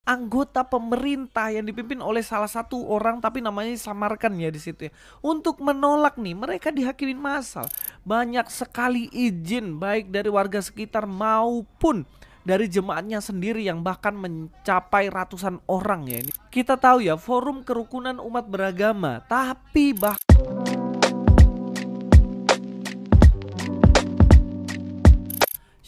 anggota pemerintah yang dipimpin oleh salah satu orang tapi namanya disamarkan ya di situ ya. Untuk menolak nih, mereka dihakimin massal. Banyak sekali izin baik dari warga sekitar maupun dari jemaatnya sendiri yang bahkan mencapai ratusan orang ya ini. Kita tahu ya, Forum Kerukunan Umat Beragama, tapi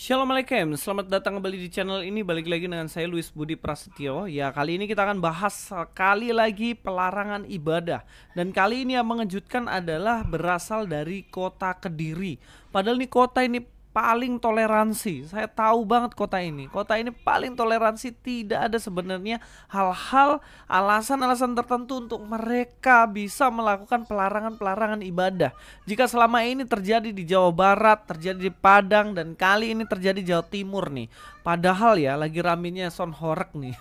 Assalamualaikum, selamat datang kembali di channel ini. Balik lagi dengan saya Luis Budi Prasetyo. Ya, kali ini kita akan bahas sekali lagi pelarangan ibadah. Dan kali ini yang mengejutkan adalah berasal dari kota Kediri. Padahal nih kota ini paling toleransi. Saya tahu banget kota ini. Kota ini paling toleransi, tidak ada sebenarnya hal-hal alasan-alasan tertentu untuk mereka bisa melakukan pelarangan-pelarangan ibadah. Jika selama ini terjadi di Jawa Barat, terjadi di Padang, dan kali ini terjadi di Jawa Timur nih. Padahal ya lagi raminya Son Horeg nih.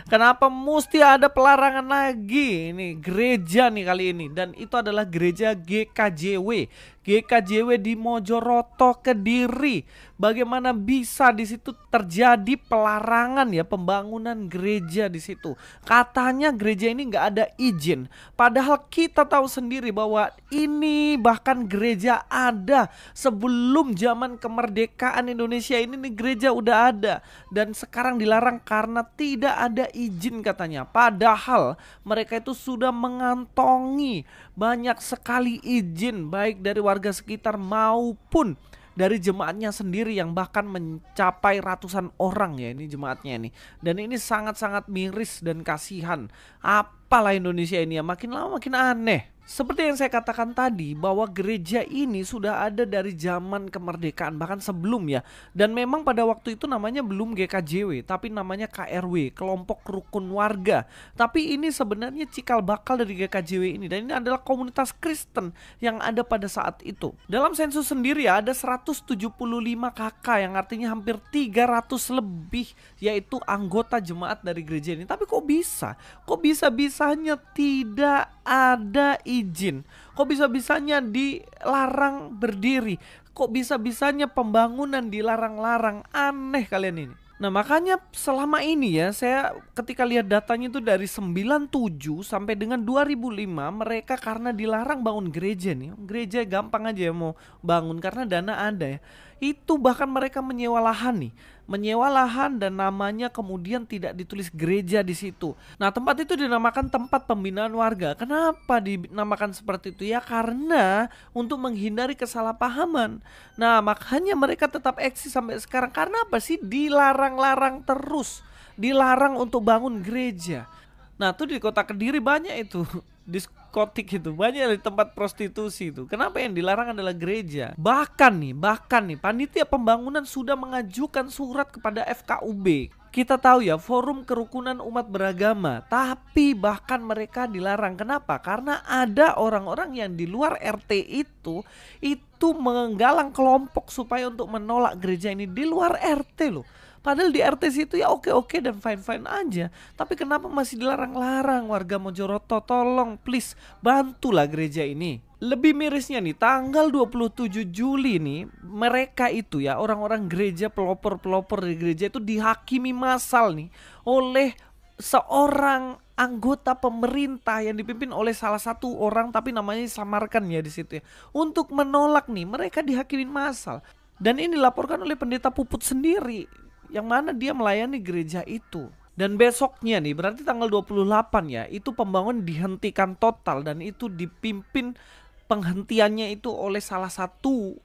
Kenapa mesti ada pelarangan lagi? Ini gereja nih kali ini, dan itu adalah gereja GKJW. GKJW di Mojoroto, Kediri. Bagaimana bisa di situ terjadi pelarangan ya pembangunan gereja di situ? Katanya gereja ini nggak ada izin. Padahal kita tahu sendiri bahwa ini bahkan gereja ada sebelum zaman kemerdekaan Indonesia ini nih, gereja udah ada, dan sekarang dilarang karena tidak ada izin katanya. Padahal mereka itu sudah mengantongi banyak sekali izin baik dari warga sekitar maupun dari jemaatnya sendiri yang bahkan mencapai ratusan orang ya ini jemaatnya ini. Dan ini sangat-sangat miris dan kasihan. Apalah Indonesia ini ya, makin lama makin aneh. Seperti yang saya katakan tadi, bahwa gereja ini sudah ada dari zaman kemerdekaan, bahkan sebelum ya. Dan memang pada waktu itu namanya belum GKJW, tapi namanya KRW, Kelompok Rukun Warga. Tapi ini sebenarnya cikal bakal dari GKJW ini, dan ini adalah komunitas Kristen yang ada pada saat itu. Dalam sensus sendiri ya, ada 175 KK, yang artinya hampir 300 lebih, yaitu anggota jemaat dari gereja ini. Tapi kok bisa? Kok bisa-bisanya tidak ada izin? Kok bisa-bisanya dilarang berdiri? Kok bisa-bisanya pembangunan dilarang-larang? Aneh kalian ini. Nah, makanya selama ini ya, saya ketika lihat datanya itu dari 97 sampai dengan 2005, mereka karena dilarang bangun gereja nih. Gereja gampang aja ya mau bangun karena dana ada ya. Itu bahkan mereka menyewa lahan nih. Menyewa lahan dan namanya kemudian tidak ditulis gereja di situ. Nah, tempat itu dinamakan tempat pembinaan warga. Kenapa dinamakan seperti itu? Ya karena untuk menghindari kesalahpahaman. Nah, makanya mereka tetap eksis sampai sekarang. Karena apa sih? Dilarang-larang terus. Dilarang untuk bangun gereja. Nah, tuh di kota Kediri banyak itu diskotik, itu banyak di tempat prostitusi itu. Kenapa yang dilarang adalah gereja? Bahkan nih panitia pembangunan sudah mengajukan surat kepada FKUB. Kita tahu ya, Forum Kerukunan Umat Beragama, tapi bahkan mereka dilarang. Kenapa? Karena ada orang-orang yang di luar RT itu menggalang kelompok supaya untuk menolak gereja ini di luar RT loh. Padahal di RT situ ya oke-oke dan fine-fine aja. Tapi kenapa masih dilarang-larang? Warga Mojoroto, tolong please bantulah gereja ini. Lebih mirisnya nih, tanggal 27 Juli nih, mereka itu ya, orang-orang gereja, pelopor-pelopor di gereja itu dihakimi massal nih oleh seorang anggota pemerintah yang dipimpin oleh salah satu orang tapi namanya disamarkan ya di situ ya. Untuk menolak nih, mereka dihakimin massal. Dan ini dilaporkan oleh pendeta Puput sendiri, yang mana dia melayani gereja itu. Dan besoknya nih, berarti tanggal 28 ya, itu pembangunan dihentikan total, dan itu dipimpin penghentiannya itu oleh salah satu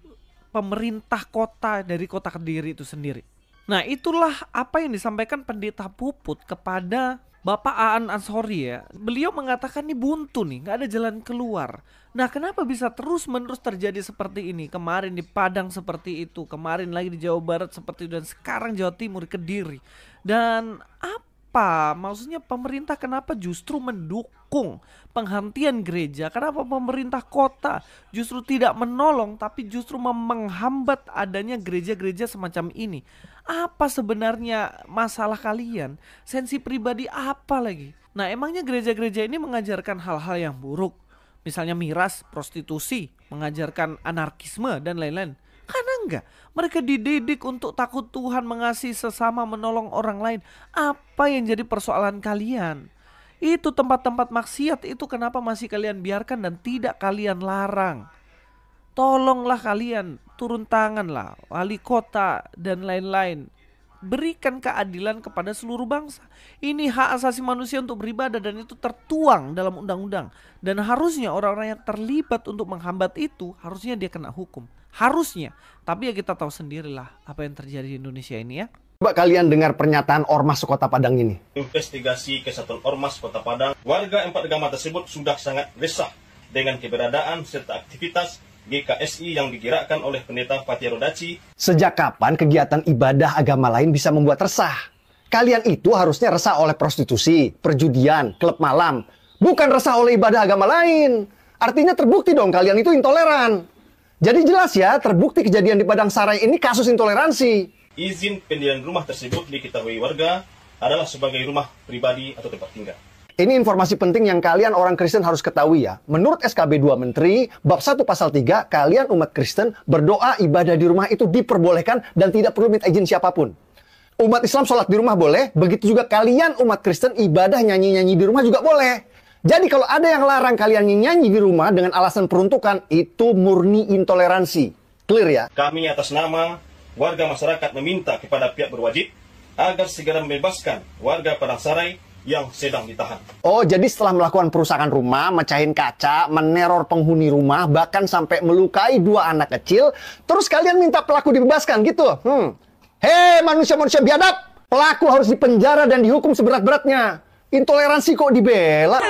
pemerintah kota dari kota Kediri itu sendiri. Nah, itulah apa yang disampaikan pendeta Puput kepada Bapak Aan Ansori ya. Beliau mengatakan ini buntu nih, gak ada jalan keluar. Nah, kenapa bisa terus-menerus terjadi seperti ini? Kemarin di Padang seperti itu, kemarin lagi di Jawa Barat seperti itu, dan sekarang Jawa Timur, Kediri. Dan apa maksudnya pemerintah kenapa justru mendukung penghentian gereja? Kenapa pemerintah kota justru tidak menolong tapi justru menghambat adanya gereja-gereja semacam ini? Apa sebenarnya masalah kalian? Sensi pribadi apa lagi? Nah, emangnya gereja-gereja ini mengajarkan hal-hal yang buruk? Misalnya miras, prostitusi, mengajarkan anarkisme dan lain-lain. Karena enggak, mereka dididik untuk takut Tuhan, mengasihi sesama, menolong orang lain. Apa yang jadi persoalan kalian? Itu tempat-tempat maksiat itu kenapa masih kalian biarkan dan tidak kalian larang? Tolonglah kalian, turun tanganlah, wali kota dan lain-lain. Berikan keadilan kepada seluruh bangsa. Ini hak asasi manusia untuk beribadah dan itu tertuang dalam undang-undang. Dan harusnya orang-orang yang terlibat untuk menghambat itu harusnya dia kena hukum. Harusnya. Tapi ya kita tahu sendirilah apa yang terjadi di Indonesia ini ya. Coba kalian dengar pernyataan Ormas Kota Padang ini. Investigasi Kesatuan Ormas Kota Padang, warga 4 agama tersebut sudah sangat resah dengan keberadaan serta aktivitas GKSI yang digerakkan oleh Pendeta Fatia Rodaci. Sejak kapan kegiatan ibadah agama lain bisa membuat resah? Kalian itu harusnya resah oleh prostitusi, perjudian, klub malam. Bukan resah oleh ibadah agama lain. Artinya terbukti dong kalian itu intoleran. Jadi jelas ya, terbukti kejadian di Padang Sarai ini kasus intoleransi. Izin pendirian rumah tersebut diketahui warga adalah sebagai rumah pribadi atau tempat tinggal. Ini informasi penting yang kalian orang Kristen harus ketahui ya. Menurut SKB 2 Menteri, bab 1 pasal 3, kalian umat Kristen berdoa ibadah di rumah itu diperbolehkan dan tidak perlu minta izin siapapun. Umat Islam sholat di rumah boleh, begitu juga kalian umat Kristen ibadah nyanyi-nyanyi di rumah juga boleh. Jadi kalau ada yang larang kalian nyanyi di rumah dengan alasan peruntukan, itu murni intoleransi. Clear ya? Kami atas nama warga masyarakat meminta kepada pihak berwajib agar segera membebaskan warga Padang Sarai yang sedang ditahan. Oh, jadi setelah melakukan perusakan rumah, mecahin kaca, meneror penghuni rumah, bahkan sampai melukai 2 anak kecil, terus kalian minta pelaku dibebaskan gitu? Hei manusia-manusia biadab, pelaku harus dipenjara dan dihukum seberat-beratnya. Intoleransi kok dibela?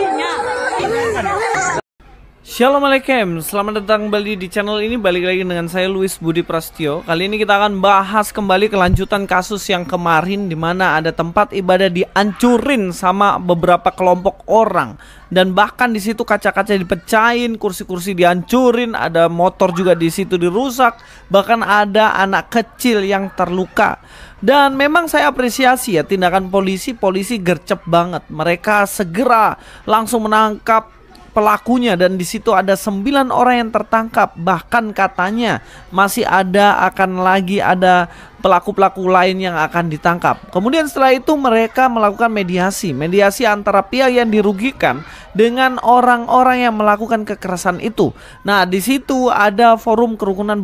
Shalom Alaikum, selamat datang kembali di channel ini. Balik lagi dengan saya Luis Budi Prasetyo. Kali ini kita akan bahas kembali kelanjutan kasus yang kemarin, di mana ada tempat ibadah dihancurin sama beberapa kelompok orang. Dan bahkan di situ kaca-kaca dipecahin, kursi-kursi dihancurin, ada motor juga di situ dirusak, bahkan ada anak kecil yang terluka. Dan memang saya apresiasi ya tindakan polisi gercep banget. Mereka segera langsung menangkap pelakunya dan di situ ada 9 orang yang tertangkap. Bahkan katanya masih akan lagi ada pelaku-pelaku lain yang akan ditangkap. Kemudian setelah itu mereka melakukan mediasi antara pihak yang dirugikan dengan orang-orang yang melakukan kekerasan itu. Nah, di situ ada forum kerukunan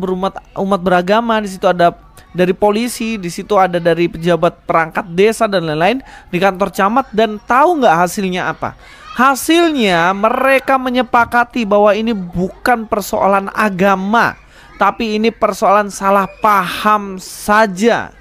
umat beragama, di situ ada dari polisi, di situ ada dari pejabat perangkat desa dan lain-lain di kantor camat. Dan tahu nggak hasilnya apa? Hasilnya mereka menyepakati bahwa ini bukan persoalan agama, tapi ini persoalan salah paham saja.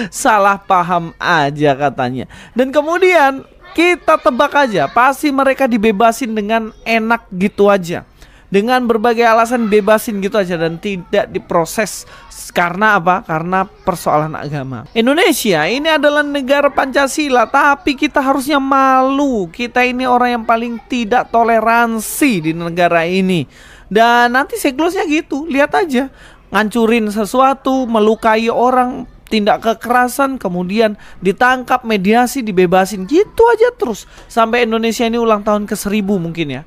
Salah paham aja katanya. Dan kemudian kita tebak aja, pasti mereka dibebasin dengan enak gitu aja. Dengan berbagai alasan bebasin gitu aja dan tidak diproses. Karena apa? Karena persoalan agama. Indonesia ini adalah negara Pancasila, tapi kita harusnya malu. Kita ini orang yang paling tidak toleransi di negara ini. Dan nanti siklusnya gitu, lihat aja. Ngancurin sesuatu, melukai orang, tindak kekerasan, kemudian ditangkap, mediasi, dibebasin. Gitu aja terus. Sampai Indonesia ini ulang tahun ke-1000 mungkin ya.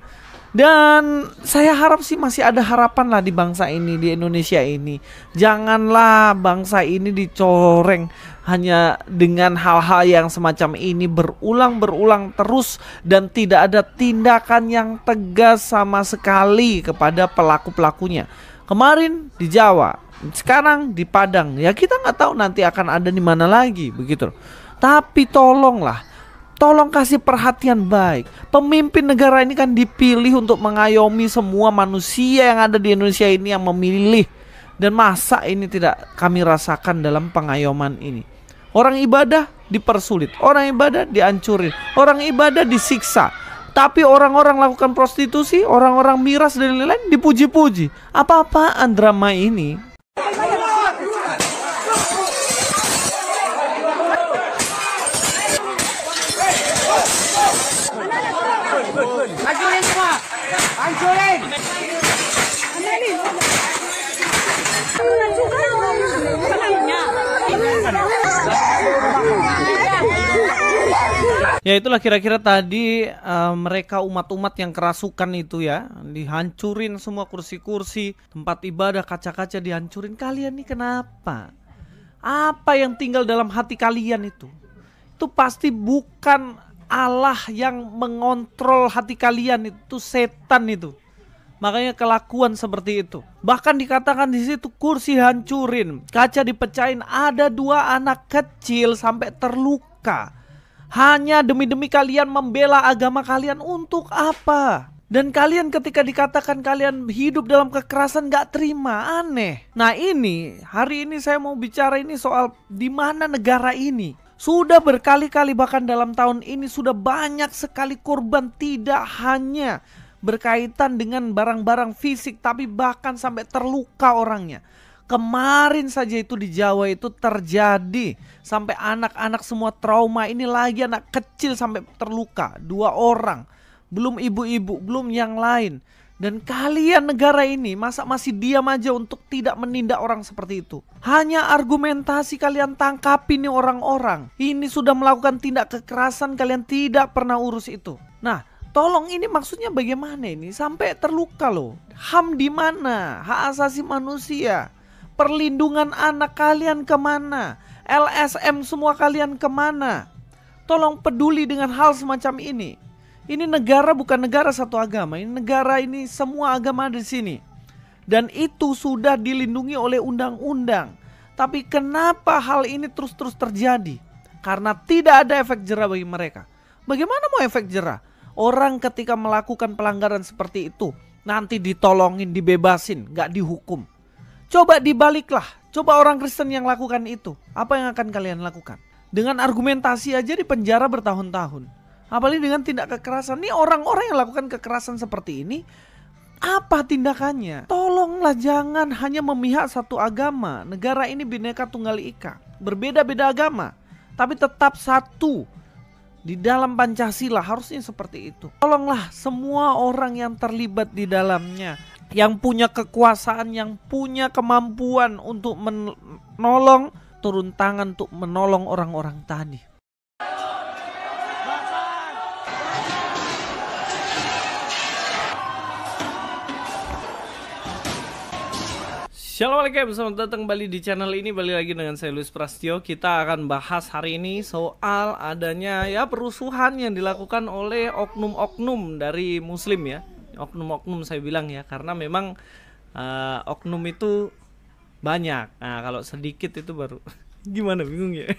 Dan saya harap sih masih ada harapan lah di bangsa ini, di Indonesia ini. Janganlah bangsa ini dicoreng hanya dengan hal-hal yang semacam ini berulang terus dan tidak ada tindakan yang tegas sama sekali kepada pelaku-pelakunya. Kemarin di Jawa, sekarang di Padang. Ya kita nggak tahu nanti akan ada di mana lagi begitu. Tapi tolong kasih perhatian baik. Pemimpin negara ini kan dipilih untuk mengayomi semua manusia yang ada di Indonesia ini yang memilih. Dan masa ini tidak kami rasakan dalam pengayoman ini. Orang ibadah dipersulit, orang ibadah dihancurin, orang ibadah disiksa. Tapi orang-orang lakukan prostitusi, orang-orang miras dan lain-lain dipuji-puji. Apa-apaan drama ini? Hancurin semua! Hancurin! Ya itulah kira-kira tadi mereka umat-umat yang kerasukan itu ya, dihancurin semua kursi-kursi, tempat ibadah, kaca-kaca dihancurin. Kalian nih kenapa? Apa yang tinggal dalam hati kalian itu? Itu pasti bukan Allah yang mengontrol hati kalian, itu setan itu. Makanya kelakuan seperti itu. Bahkan dikatakan di situ kursi hancurin, kaca dipecahin, ada 2 anak kecil sampai terluka. Hanya demi-demi kalian membela agama kalian, untuk apa? Dan kalian ketika dikatakan kalian hidup dalam kekerasan gak terima, aneh. Nah ini, hari ini saya mau bicara ini soal di mana negara ini. Sudah berkali-kali bahkan dalam tahun ini sudah banyak sekali korban, tidak hanya berkaitan dengan barang-barang fisik, tapi bahkan sampai terluka orangnya. Kemarin saja itu di Jawa itu terjadi, sampai anak-anak semua trauma. Ini lagi anak kecil sampai terluka, 2 orang. Belum ibu-ibu, belum yang lain. Dan kalian negara ini masa masih diam aja untuk tidak menindak orang seperti itu? Hanya argumentasi kalian tangkapi nih orang-orang. Ini sudah melakukan tindak kekerasan, kalian tidak pernah urus itu. Nah, tolong ini maksudnya bagaimana ini? Sampai terluka loh. HAM di mana? Hak asasi manusia. Perlindungan anak kalian kemana? LSM semua kalian kemana? Tolong peduli dengan hal semacam ini. Ini negara bukan negara satu agama. Ini negara ini semua agama ada di sini. Dan itu sudah dilindungi oleh undang-undang. Tapi kenapa hal ini terus-terus terjadi? Karena tidak ada efek jera bagi mereka. Bagaimana mau efek jera? Orang ketika melakukan pelanggaran seperti itu nanti ditolongin, dibebasin, gak dihukum. Coba dibaliklah, coba orang Kristen yang lakukan itu, apa yang akan kalian lakukan? Dengan argumentasi aja di penjara bertahun-tahun. Apalagi dengan tindak kekerasan. Nih orang-orang yang lakukan kekerasan seperti ini, apa tindakannya? Tolonglah jangan hanya memihak satu agama. Negara ini Bhinneka Tunggal Ika, berbeda-beda agama, tapi tetap satu di dalam Pancasila, harusnya seperti itu. Tolonglah semua orang yang terlibat di dalamnya, yang punya kekuasaan, yang punya kemampuan untuk menolong, turun tangan untuk menolong orang-orang tadi. Assalamualaikum, selamat datang kembali di channel ini. Balik lagi dengan saya Louis Prasetyo. Kita akan bahas hari ini soal adanya ya perusuhan yang dilakukan oleh oknum-oknum dari Muslim ya. Oknum-oknum saya bilang ya, karena memang oknum itu banyak. Nah kalau sedikit itu baru gimana, bingung ya.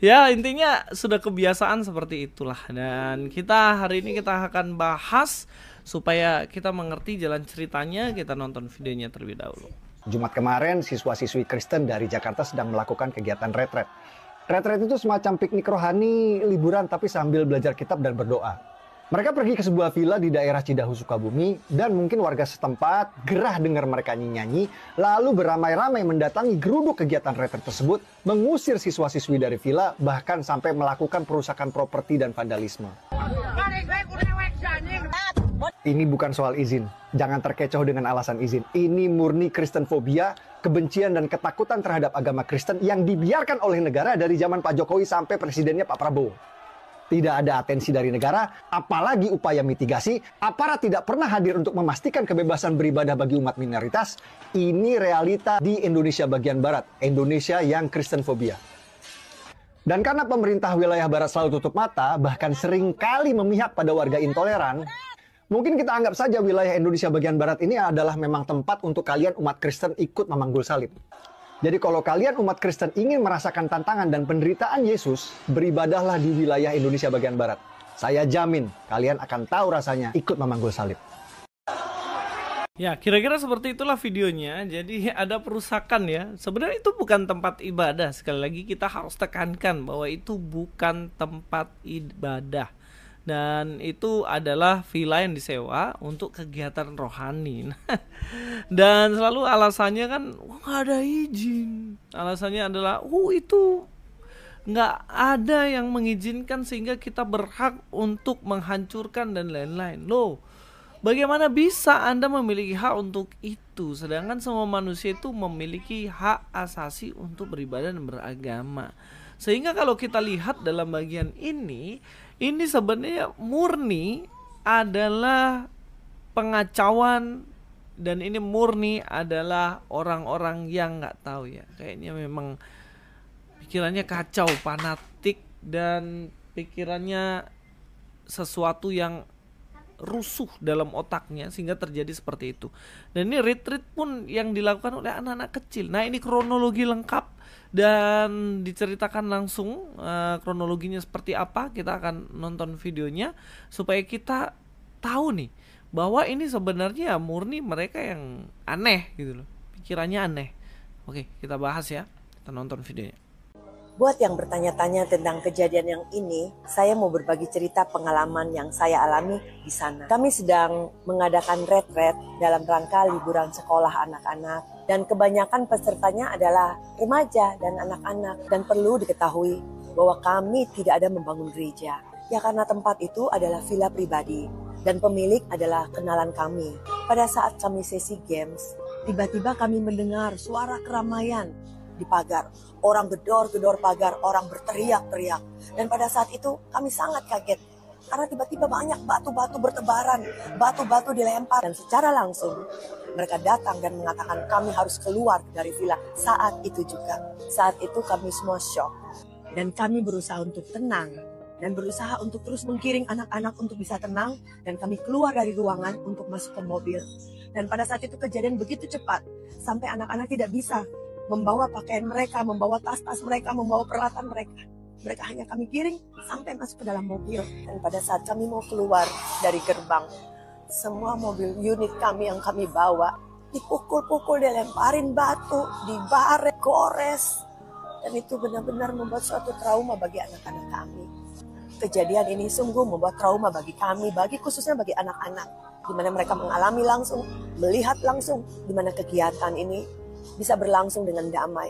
Ya intinya sudah kebiasaan seperti itulah. Dan kita hari ini kita akan bahas supaya kita mengerti jalan ceritanya. Kita nonton videonya terlebih dahulu. Jumat kemarin, siswa-siswi Kristen dari Jakarta sedang melakukan kegiatan retret. Retret itu semacam piknik rohani, liburan tapi sambil belajar kitab dan berdoa. Mereka pergi ke sebuah villa di daerah Cidahu, Sukabumi, dan mungkin warga setempat gerah dengar mereka nyanyi, lalu beramai-ramai mendatangi geruduk kegiatan retret tersebut, mengusir siswa-siswi dari villa, bahkan sampai melakukan perusakan properti dan vandalisme. Ini bukan soal izin. Jangan terkecoh dengan alasan izin. Ini murni Kristenfobia, kebencian dan ketakutan terhadap agama Kristen yang dibiarkan oleh negara dari zaman Pak Jokowi sampai presidennya Pak Prabowo. Tidak ada atensi dari negara, apalagi upaya mitigasi. Aparat tidak pernah hadir untuk memastikan kebebasan beribadah bagi umat minoritas. Ini realita di Indonesia bagian Barat, Indonesia yang Kristenfobia. Dan karena pemerintah wilayah Barat selalu tutup mata, bahkan sering kali memihak pada warga intoleran, mungkin kita anggap saja wilayah Indonesia bagian Barat ini adalah memang tempat untuk kalian umat Kristen ikut memanggul salib. Jadi kalau kalian umat Kristen ingin merasakan tantangan dan penderitaan Yesus, beribadahlah di wilayah Indonesia bagian Barat. Saya jamin kalian akan tahu rasanya ikut memanggul salib. Ya kira-kira seperti itulah videonya. Jadi ada perusakan ya. Sebenarnya itu bukan tempat ibadah. Sekali lagi kita harus tekankan bahwa itu bukan tempat ibadah. Dan itu adalah villa yang disewa untuk kegiatan rohani. Dan selalu alasannya kan nggak ada izin. Alasannya adalah itu nggak ada yang mengizinkan sehingga kita berhak untuk menghancurkan dan lain-lain. Loh, bagaimana bisa Anda memiliki hak untuk itu? Sedangkan semua manusia itu memiliki hak asasi untuk beribadah dan beragama. Sehingga kalau kita lihat dalam bagian ini sebenarnya murni adalah pengacauan, dan ini murni adalah orang-orang yang nggak tahu ya. Kayaknya memang pikirannya kacau, fanatik, dan pikirannya sesuatu yang rusuh dalam otaknya sehingga terjadi seperti itu. Dan ini retreat pun yang dilakukan oleh anak-anak kecil. Nah, ini kronologi lengkap dan diceritakan langsung kronologinya seperti apa. Kita akan nonton videonya supaya kita tahu nih bahwa ini sebenarnya murni mereka yang aneh gitu loh. Pikirannya aneh. Oke, kita bahas ya. Kita nonton videonya. Buat yang bertanya-tanya tentang kejadian yang ini, saya mau berbagi cerita pengalaman yang saya alami di sana. Kami sedang mengadakan retret dalam rangka liburan sekolah anak-anak, dan kebanyakan pesertanya adalah remaja dan anak-anak. Dan perlu diketahui bahwa kami tidak ada membangun gereja. Ya karena tempat itu adalah villa pribadi, dan pemilik adalah kenalan kami. Pada saat kami sesi games, tiba-tiba kami mendengar suara keramaian di pagar. Orang gedor-gedor pagar, orang berteriak-teriak. Dan pada saat itu kami sangat kaget. Karena tiba-tiba banyak batu-batu bertebaran, batu-batu dilempar. Dan secara langsung mereka datang dan mengatakan kami harus keluar dari villa saat itu juga. Saat itu kami semua shock. Dan kami berusaha untuk tenang. Dan berusaha untuk terus menggiring anak-anak untuk bisa tenang. Dan kami keluar dari ruangan untuk masuk ke mobil. Dan pada saat itu kejadian begitu cepat. Sampai anak-anak tidak bisa membawa pakaian mereka, membawa tas-tas mereka, membawa peralatan mereka. Mereka hanya kami giring sampai masuk ke dalam mobil. Dan pada saat kami mau keluar dari gerbang, semua mobil unit kami yang kami bawa dipukul-pukul, dilemparin batu, dibarek, gores. Dan itu benar-benar membuat suatu trauma bagi anak-anak kami. Kejadian ini sungguh membuat trauma bagi kami, khususnya bagi anak-anak. Di mana mereka mengalami langsung, melihat langsung, di mana kegiatan ini bisa berlangsung dengan damai,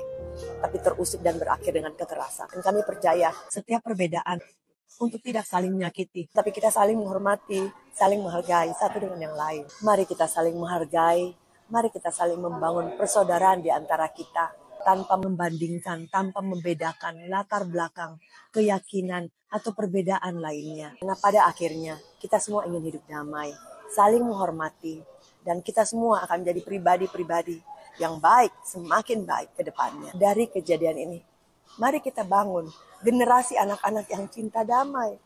tapi terusik dan berakhir dengan kekerasan. Dan kami percaya setiap perbedaan untuk tidak saling menyakiti, tapi kita saling menghormati, saling menghargai satu dengan yang lain. Mari kita saling menghargai, mari kita saling membangun persaudaraan di antara kita, tanpa membandingkan, tanpa membedakan latar belakang, keyakinan, atau perbedaan lainnya. Karena pada akhirnya kita semua ingin hidup damai, saling menghormati, dan kita semua akan menjadi pribadi-pribadi yang baik, semakin baik ke depannya. Dari kejadian ini, mari kita bangun generasi anak-anak yang cinta damai.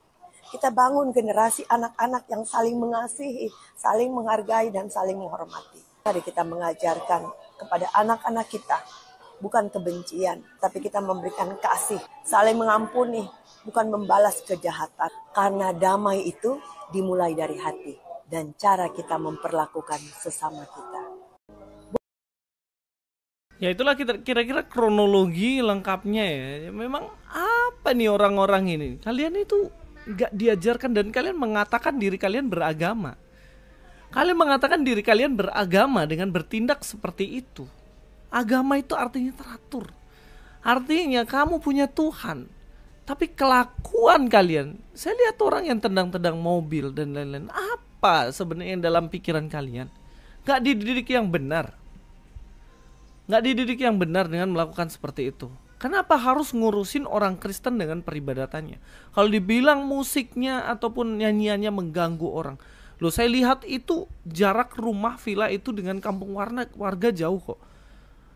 Kita bangun generasi anak-anak yang saling mengasihi, saling menghargai, dan saling menghormati. Mari kita mengajarkan kepada anak-anak kita, bukan kebencian, tapi kita memberikan kasih, saling mengampuni, bukan membalas kejahatan. Karena damai itu dimulai dari hati, dan cara kita memperlakukan sesama kita. Ya itulah kira-kira kronologi lengkapnya ya. Memang apa nih orang-orang ini? Kalian itu gak diajarkan, dan kalian mengatakan diri kalian beragama. Kalian mengatakan diri kalian beragama dengan bertindak seperti itu. Agama itu artinya teratur. Artinya kamu punya Tuhan. Tapi kelakuan kalian, saya lihat orang yang tendang-tendang mobil dan lain-lain. Apa sebenarnya yang dalam pikiran kalian? Gak dididik yang benar. Gak dididik yang benar dengan melakukan seperti itu. Kenapa harus ngurusin orang Kristen dengan peribadatannya? Kalau dibilang musiknya ataupun nyanyiannya mengganggu orang, loh saya lihat itu jarak rumah villa itu dengan kampung warga jauh kok.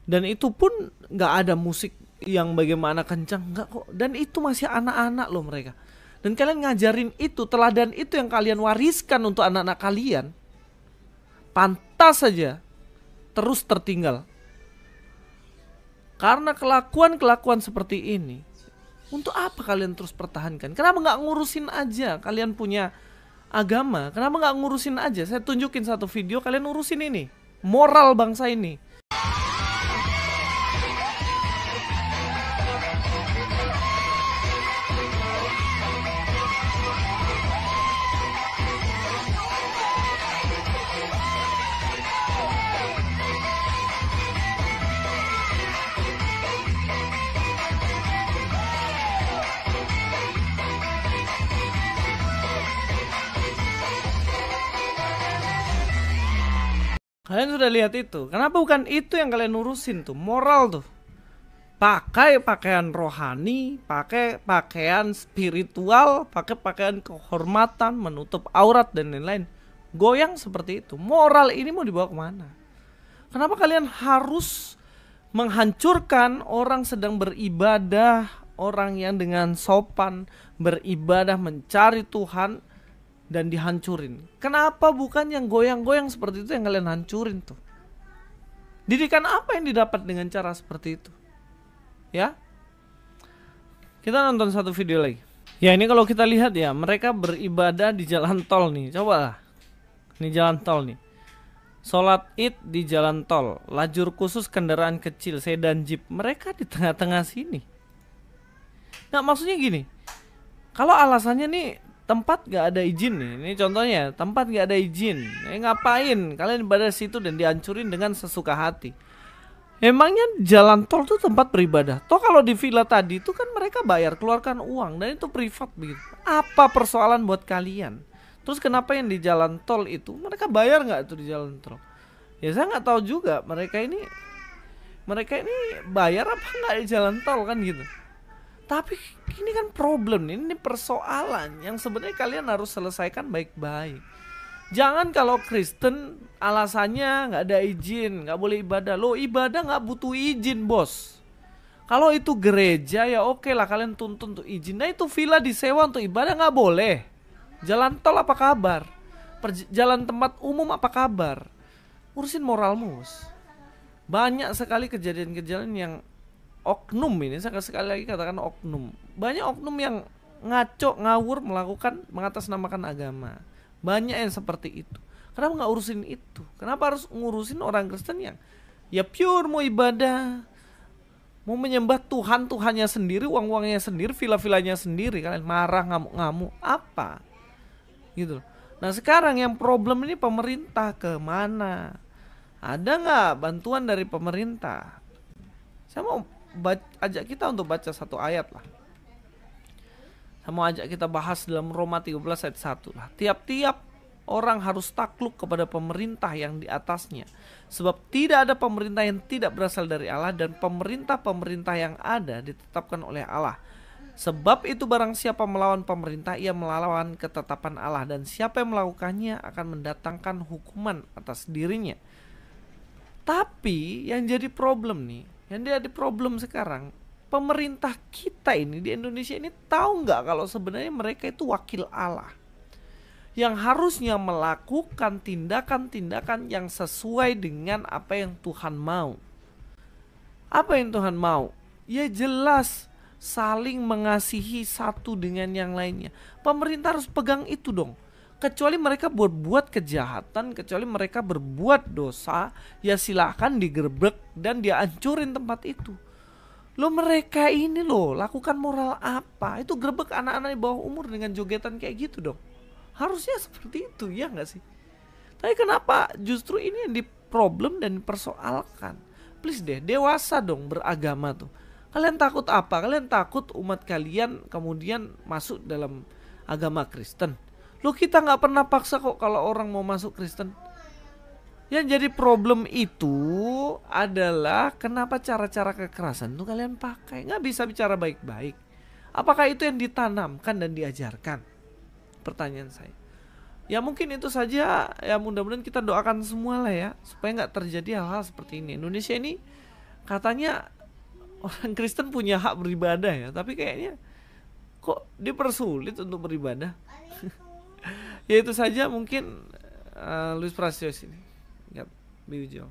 Dan itu pun gak ada musik yang bagaimana kencang, enggak kok. Dan itu masih anak-anak loh mereka. Dan kalian ngajarin itu, teladan itu yang kalian wariskan untuk anak-anak kalian, pantas saja terus tertinggal. Karena kelakuan-kelakuan seperti ini, untuk apa kalian terus pertahankan? Kenapa nggak ngurusin aja? Kalian punya agama, kenapa nggak ngurusin aja? Saya tunjukin satu video, kalian urusin ini. Moral bangsa ini. Kalian sudah lihat itu. Kenapa bukan itu yang kalian urusin tuh? Moral tuh. pakai pakaian rohani, pakai pakaian spiritual, pakai pakaian kehormatan, menutup aurat dan lain-lain. Goyang seperti itu. Moral ini mau dibawa kemana? Kenapa kalian harus menghancurkan orang sedang beribadah, orang yang dengan sopan beribadah mencari Tuhan dan dihancurin? Kenapa bukan yang goyang-goyang seperti itu yang kalian hancurin tuh? Didikan apa yang didapat dengan cara seperti itu? Ya, kita nonton satu video lagi. Ya, ini kalau kita lihat ya, mereka beribadah di jalan tol nih. Coba lah, ini jalan tol nih. Sholat id di jalan tol, lajur khusus kendaraan kecil, sedan, jeep. Mereka di tengah-tengah sini. Nah, maksudnya gini, kalau alasannya nih tempat gak ada izin nih, ini contohnya tempat gak ada izin, ngapain kalian ibadah situ dan dihancurin dengan sesuka hati? Emangnya jalan tol tuh tempat beribadah? Toh kalau di villa tadi itu kan mereka bayar, keluarkan uang, dan itu privat begitu. Apa persoalan buat kalian? Terus kenapa yang di jalan tol itu mereka bayar nggak itu di jalan tol? Ya saya nggak tahu juga. Mereka ini bayar apa nggak di jalan tol kan gitu. Tapi ini kan problem, ini persoalan yang sebenarnya kalian harus selesaikan baik-baik. Jangan kalau Kristen alasannya nggak ada izin, nggak boleh ibadah. Lo ibadah nggak butuh izin, bos. Kalau itu gereja ya oke lah, kalian tuntun untuk izin. Nah itu villa disewa untuk ibadah nggak boleh. Jalan tol apa kabar? Jalan tempat umum apa kabar? Urusin moralmu, bos. Banyak sekali kejadian-kejadian yang oknum ini, saya sekali lagi katakan oknum. Banyak oknum yang ngaco, ngawur, mengatasnamakan agama. Banyak yang seperti itu. Kenapa nggak urusin itu? Kenapa harus ngurusin orang Kristen yang ya pure mau ibadah, mau menyembah Tuhannya sendiri, uang-uangnya sendiri, villa-villanya sendiri? Kalian marah, ngamuk-ngamuk apa? Gitu. Nah sekarang yang problem ini pemerintah kemana? Ada nggak bantuan dari pemerintah? Saya mau ajak kita untuk baca satu ayat lah. Saya mau ajak kita bahas dalam Roma 13 ayat 1 lah. Tiap-tiap orang harus takluk kepada pemerintah yang di atasnya. Sebab tidak ada pemerintah yang tidak berasal dari Allah, dan pemerintah-pemerintah yang ada ditetapkan oleh Allah. Sebab itu barang siapa melawan pemerintah, ia melawan ketetapan Allah, dan siapa yang melakukannya akan mendatangkan hukuman atas dirinya. Tapi yang jadi problem nih, yang jadi problem sekarang, pemerintah kita ini di Indonesia ini tahu nggak kalau sebenarnya mereka itu wakil Allah yang harusnya melakukan tindakan-tindakan yang sesuai dengan apa yang Tuhan mau. Apa yang Tuhan mau? Ya jelas saling mengasihi satu dengan yang lainnya. Pemerintah harus pegang itu dong. Kecuali mereka berbuat kejahatan, kecuali mereka berbuat dosa, ya silakan digerebek dan dihancurin tempat itu. Lo mereka ini loh lakukan moral apa? Itu gerebek anak-anak di bawah umur dengan jogetan kayak gitu dong. Harusnya seperti itu, ya gak sih? Tapi kenapa justru ini yang diproblem dan dipersoalkan? Please deh, dewasa dong beragama tuh. Kalian takut apa? Kalian takut umat kalian kemudian masuk dalam agama Kristen? Lo kita gak pernah paksa kok kalau orang mau masuk Kristen. Yang jadi problem itu adalah kenapa cara-cara kekerasan itu kalian pakai. Nggak bisa bicara baik-baik. Apakah itu yang ditanamkan dan diajarkan? Pertanyaan saya. Ya mungkin itu saja. Ya mudah-mudahan kita doakan semua lah ya, supaya nggak terjadi hal-hal seperti ini. Indonesia ini katanya orang Kristen punya hak beribadah ya, tapi kayaknya kok dipersulit untuk beribadah. Ya itu saja mungkin Luis Prasetyo sini. Biujo.